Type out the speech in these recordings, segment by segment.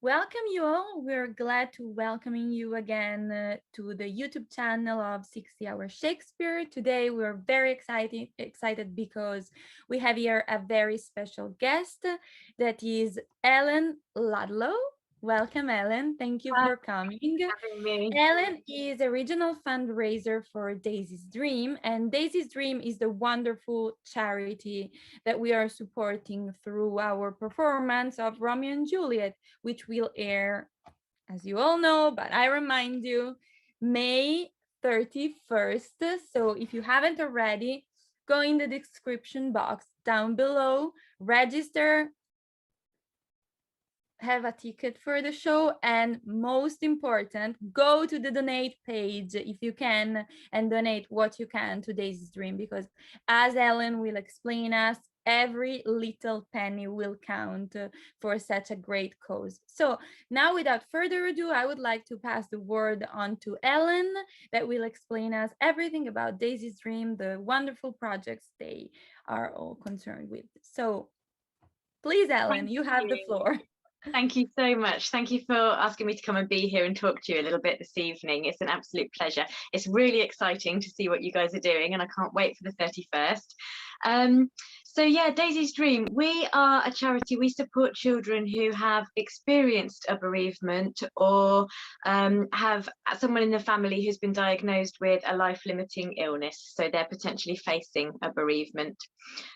Welcome you all. We're glad to welcoming you again to the YouTube channel of 60 Hour Shakespeare. Today we're very excited because we have here a very special guest that is Ellen Ludlow. Welcome, Ellen. Thank you Hi, for coming. having me. Ellen is a regional fundraiser for Daisy's Dream, and Daisy's Dream is the wonderful charity that we are supporting through our performance of Romeo and Juliet, which will air, as you all know, but I remind you, May 31st. So if you haven't already, go in the description box down below, register, have a ticket for the show, and most important, go to the donate page if you can and donate what you can to Daisy's Dream, because as Ellen will explain us, every little penny will count for such a great cause. So now, without further ado, I would like to pass the word on to Ellen that will explain us everything about Daisy's Dream, the wonderful projects they are all concerned with. So please, Ellen, Thank you have the you. floor. Thank you so much. Thank you for asking me to come and be here and talk to you a little bit this evening. It's an absolute pleasure. It's really exciting to see what you guys are doing, and I can't wait for the 31st. So yeah, Daisy's Dream. We are a charity. We support children who have experienced a bereavement or have someone in the family who's been diagnosed with a life-limiting illness. So they're potentially facing a bereavement.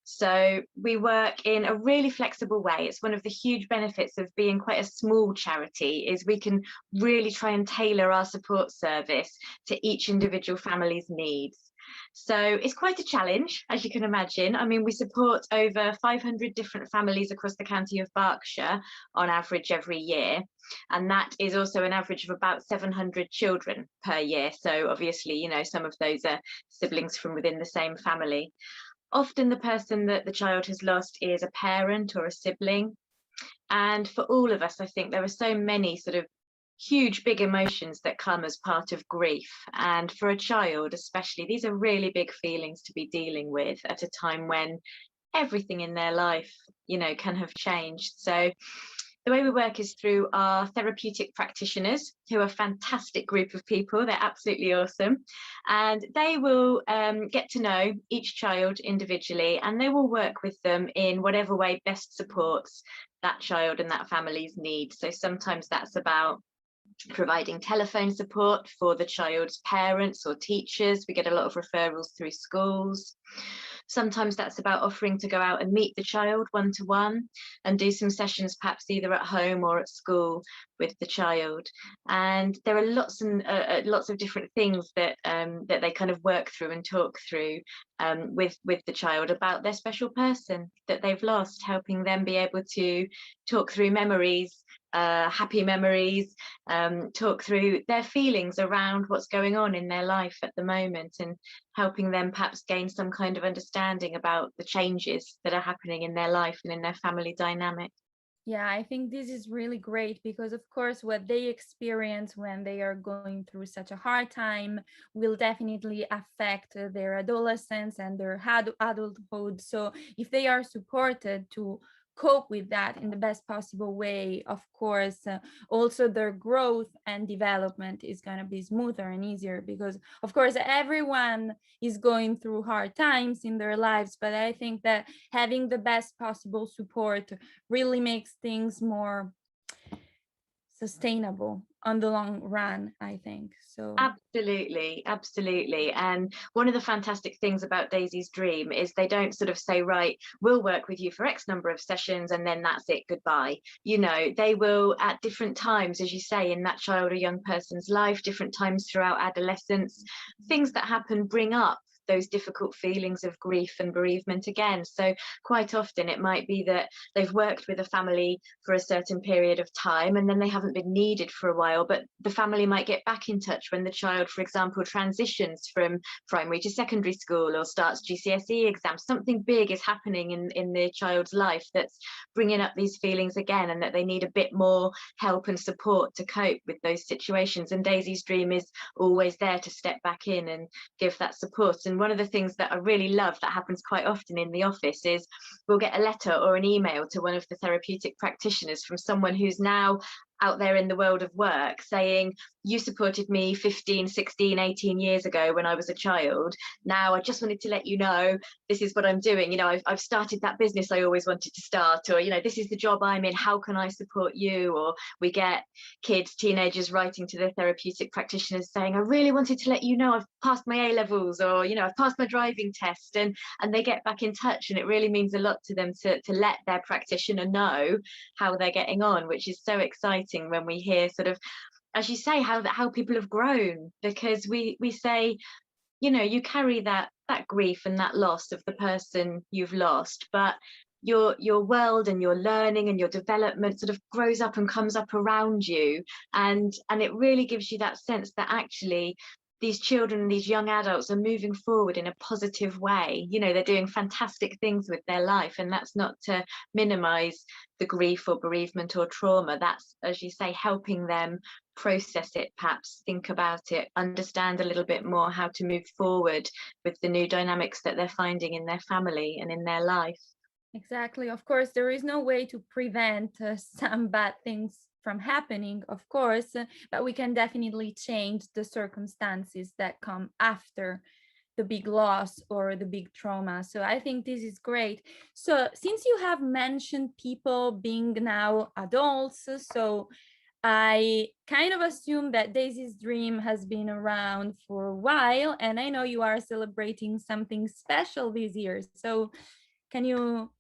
So we work in a really flexible way. It's one of the huge benefits of being quite a small charity is we can really try and tailor our support service to each individual family's needs. So it's quite a challenge, as you can imagine. I mean, we support over 500 different families across the county of Berkshire on average every year. And that is also an average of about 700 children per year. So obviously, you know, some of those are siblings from within the same family. Often the person that the child has lost is a parent or a sibling. And for all of us, I think there are so many sort of huge, big emotions that come as part of grief. And for a child, especially, these are really big feelings to be dealing with at a time when everything in their life, you know, can have changed. So the way we work is through our therapeutic practitioners, who are a fantastic group of people. They're absolutely awesome. And they will get to know each child individually, and they will work with them in whatever way best supports that child and that family's needs. So sometimes that's about providing telephone support for the child's parents or teachers. We get a lot of referrals through schools. Sometimes that's about offering to go out and meet the child one-to-one and do some sessions, perhaps either at home or at school with the child. And there are lots and lots of different things that that they kind of work through and talk through with the child about their special person that they've lost, helping them be able to talk through memories, happy memories, talk through their feelings around what's going on in their life at the moment, and helping them perhaps gain some kind of understanding about the changes that are happening in their life and in their family dynamic. Yeah, I think this is really great because, of course, what they experience when they are going through such a hard time will definitely affect their adolescence and their adulthood. So if they are supported to cope with that in the best possible way, of course, also their growth and development is going to be smoother and easier because, of course, everyone is going through hard times in their lives. But I think that having the best possible support really makes things more sustainable on the long run, I think. So Absolutely, absolutely. And one of the fantastic things about Daisy's Dream is they don't sort of say, right, we'll work with you for X number of sessions and then that's it, goodbye. You know, they will at different times, as you say, in that child or young person's life, different times throughout adolescence, things that happen bring up those difficult feelings of grief and bereavement again. So quite often it might be that they've worked with a family for a certain period of time and then they haven't been needed for a while, but the family might get back in touch when the child, for example, transitions from primary to secondary school or starts GCSE exams. Something big is happening in the child's life that's bringing up these feelings again, and that they need a bit more help and support to cope with those situations. And Daisy's Dream is always there to step back in and give that support. And one of the things that I really love that happens quite often in the office is we'll get a letter or an email to one of the therapeutic practitioners from someone who's now out there in the world of work saying, you supported me 15, 16, 18 years ago when I was a child. Now I just wanted to let you know this is what I'm doing. You know, I've started that business I always wanted to start, or, you know, this is the job I'm in. How can I support you? Or we get kids, teenagers writing to their therapeutic practitioners saying, I really wanted to let you know I've passed my A levels, or, you know, I've passed my driving test, and they get back in touch. And it really means a lot to them to let their practitioner know how they're getting on, which is so exciting when we hear sort of, as you say, how people have grown, because we say, you know, you carry that grief and that loss of the person you've lost, but your world and your learning and your development sort of grows up and comes up around you, and it really gives you that sense that actually these children and these young adults are moving forward in a positive way. You know, they're doing fantastic things with their life, and that's not to minimize the grief or bereavement or trauma. That's, as you say, helping them process it, perhaps think about it, understand a little bit more how to move forward with the new dynamics that they're finding in their family and in their life. Exactly. Of course, there is no way to prevent some bad things from happening, of course, but we can definitely change the circumstances that come after the big loss or the big trauma. So I think this is great. So since you have mentioned people being now adults, so I kind of assume that Daisy's Dream has been around for a while, and I know you are celebrating something special this year. So can you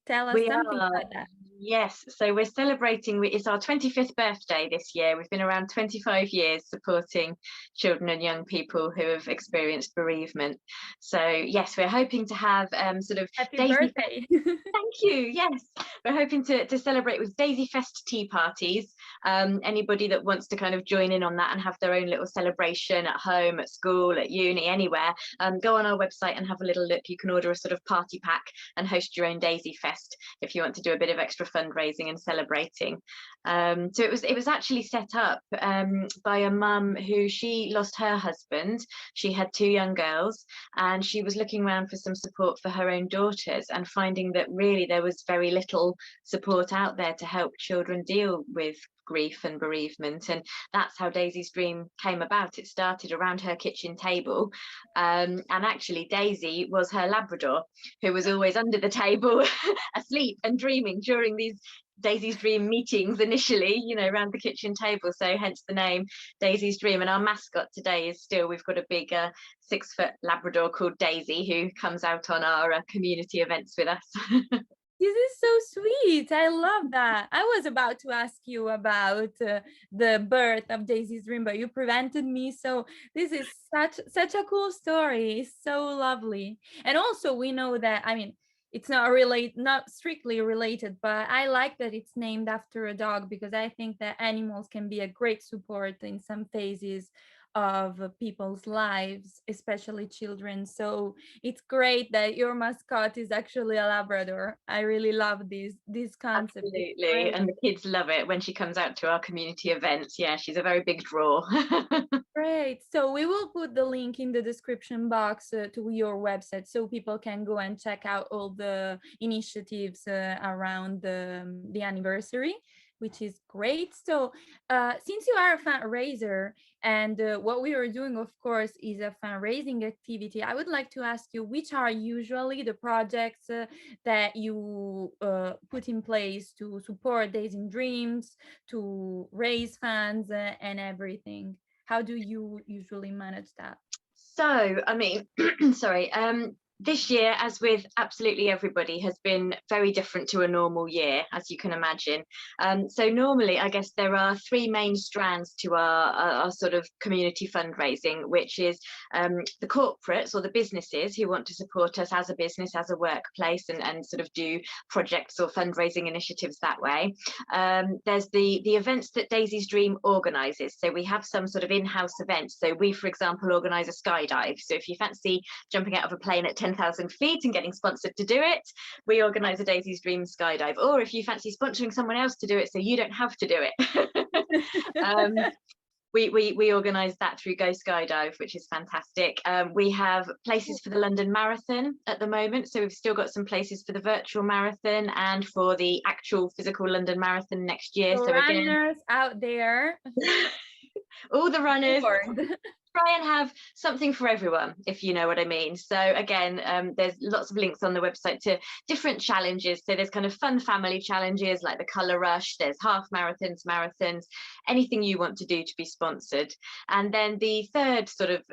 tell us We something are, about that? yes. So we're celebrating, it's our 25th birthday this year. We've been around 25 years supporting children and young people who have experienced bereavement. So yes, we're hoping to have sort of Happy Daisy. birthday. Thank you. Yes, we're hoping to celebrate with Daisy Fest tea parties. Anybody that wants to kind of join in on that and have their own little celebration at home, at school, at uni, anywhere, go on our website and have a little look. You can order a sort of party pack and host your own Daisy Fest if you want to do a bit of extra fundraising and celebrating. So it was actually set up by a mum who, she lost her husband. She had two young girls, and she was looking around for some support for her own daughters, and finding that really there was very little support out there to help children deal with grief and bereavement. And that's how Daisy's Dream came about. It started around her kitchen table, and actually Daisy was her Labrador, who was always under the table asleep and dreaming during these Daisy's Dream meetings initially, you know, around the kitchen table. So hence the name Daisy's Dream. And our mascot today is still, we've got a big 6-foot Labrador called Daisy, who comes out on our community events with us. This is so sweet. I love that. I was about to ask you about the birth of Daisy's Dream, but you prevented me. So this is such a cool story. It's so lovely. And also we know that, I mean, it's not strictly related, but I like that it's named after a dog, because I think that animals can be a great support in some phases of people's lives, especially children. So it's great that your mascot is actually a Labrador. I really love this concept. It's Absolutely. great. And the kids love it when she comes out to our community events. Yeah, she's a very big draw. Great. So we will put the link in the description box to your website, so people can go and check out all the initiatives around the anniversary, which is great. So since you are a fundraiser, and what we are doing, of course, is a fundraising activity, I would like to ask you, which are usually the projects that you put in place to support Days in Dreams, to raise funds and everything? How do you usually manage that? So, I mean, sorry, this year, as with absolutely everybody, has been very different to a normal year, as you can imagine. So normally, I guess there are three main strands to our sort of community fundraising, which is the corporates or the businesses who want to support us as a business, as a workplace, and sort of do projects or fundraising initiatives that way. There's the events that Daisy's Dream organises. So we have some sort of in-house events. So we, for example, organise a skydive. So if you fancy jumping out of a plane at 10,000 feet and getting sponsored to do it, we organise a Daisy's Dream skydive. Or if you fancy sponsoring someone else to do it so you don't have to do it. we organised that through Go Skydive, which is fantastic. We have places for the London Marathon at the moment, so we've still got some places for the virtual marathon and for the actual physical London Marathon next year. So So again, runners out there, all the runners, warned. try and have something for everyone, if you know what I mean. So again, there's lots of links on the website to different challenges. So there's kind of fun family challenges like the colour rush, there's half marathons, anything you want to do to be sponsored. And then the third sort of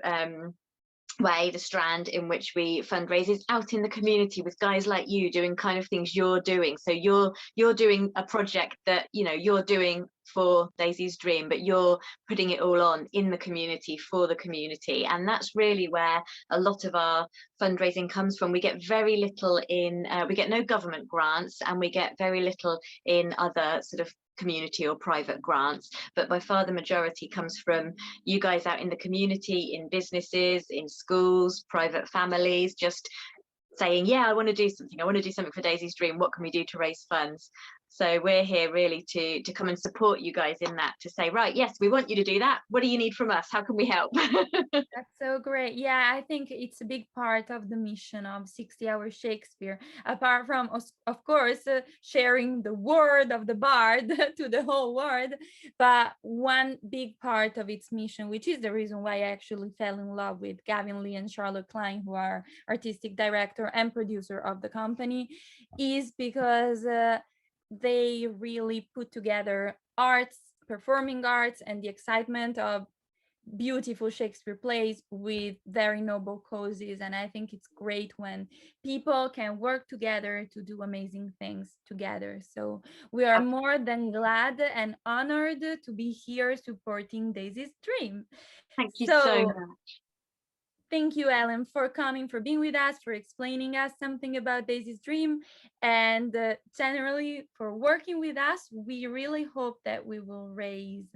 way, the strand in which we fundraise, is out in the community with guys like you doing kind of things you're doing. So you're doing a project that, you know, you're doing for Daisy's Dream, but you're putting it all on in the community for the community. And that's really where a lot of our fundraising comes from. We get very little in, we get no government grants, and we get very little in other sort of community or private grants, but by far the majority comes from you guys out in the community, in businesses, in schools, private families, just saying, yeah, I want to do something for Daisy's Dream, what can we do to raise funds? So we're here really to come and support you guys in that, to say, right, yes, we want you to do that, what do you need from us, how can we help? That's so great. Yeah, I think it's a big part of the mission of 60 Hour Shakespeare, apart from, of course, sharing the word of the bard to the whole world. But one big part of its mission, which is the reason why I actually fell in love with Gavin Lee and Charlotte Klein, who are artistic director and producer of the company, is because they really put together arts, performing arts, and the excitement of beautiful Shakespeare plays with very noble causes. And I think it's great when people can work together to do amazing things together. So we are more than glad and honored to be here supporting Daisy's Dream. Thank you so So much. thank you, Ellen, for coming, for being with us, for explaining us something about Daisy's Dream, and generally for working with us. We really hope that we will raise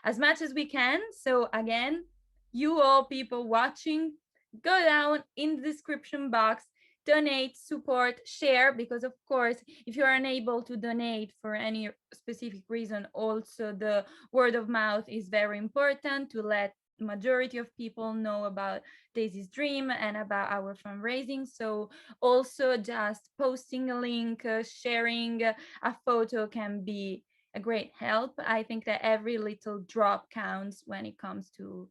as much as we can. So again, you all people watching, go down in the description box, donate, support, share, because of course, if you're unable to donate for any specific reason, also the word of mouth is very important to let majority of people know about Daisy's Dream and about our fundraising. So also just posting a link, sharing a photo can be a great help. I think that every little drop counts when it comes to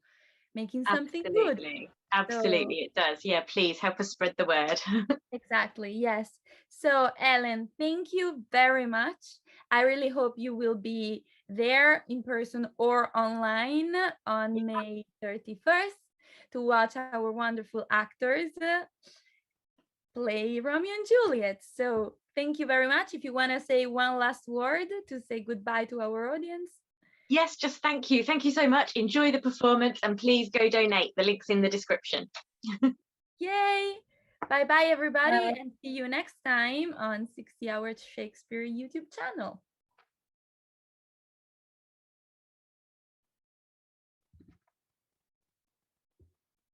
making something good. Absolutely, So it does. Yeah, please help us spread the word. exactly, yes. So Ellen, thank you very much. I really hope you will be there in person or online on May 31st to watch our wonderful actors play Romeo and Juliet. So thank you very much. If you want to say one last word to say goodbye to our audience. Yes, just thank you. Thank you so much. Enjoy the performance and please go donate. The link's in the description. Yay! Bye bye, everybody, and see you next time on 60 Hour Shakespeare YouTube channel.